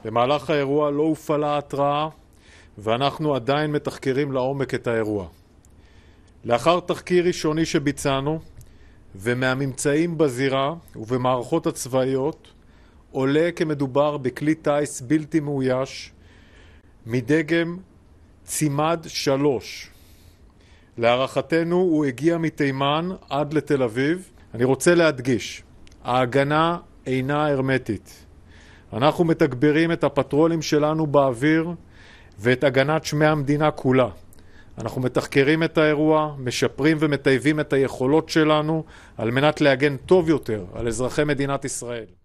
במהלך האירוע לא הופעלה התראה, ואנחנו עדיין מתחקרים לעומק את האירוע. לאחר תחקיר ראשוני שביצענו, ומהממצאים בזירה ובמערכות הצבאיות, עולה כמדובר בכלי טייס בלתי מאויש מדגם צימד 3. להערכתנו הוא הגיע מתימן עד לתל אביב. אני רוצה להדגיש, ההגנה אינה הרמטית. אנחנו מתגברים את הפטרולים שלנו באוויר ואת הגנת שמי המדינה כולה. אנחנו מתחקרים את האירוע, משפרים ומטייבים את היכולות שלנו על מנת להגן טוב יותר על אזרחי מדינת ישראל.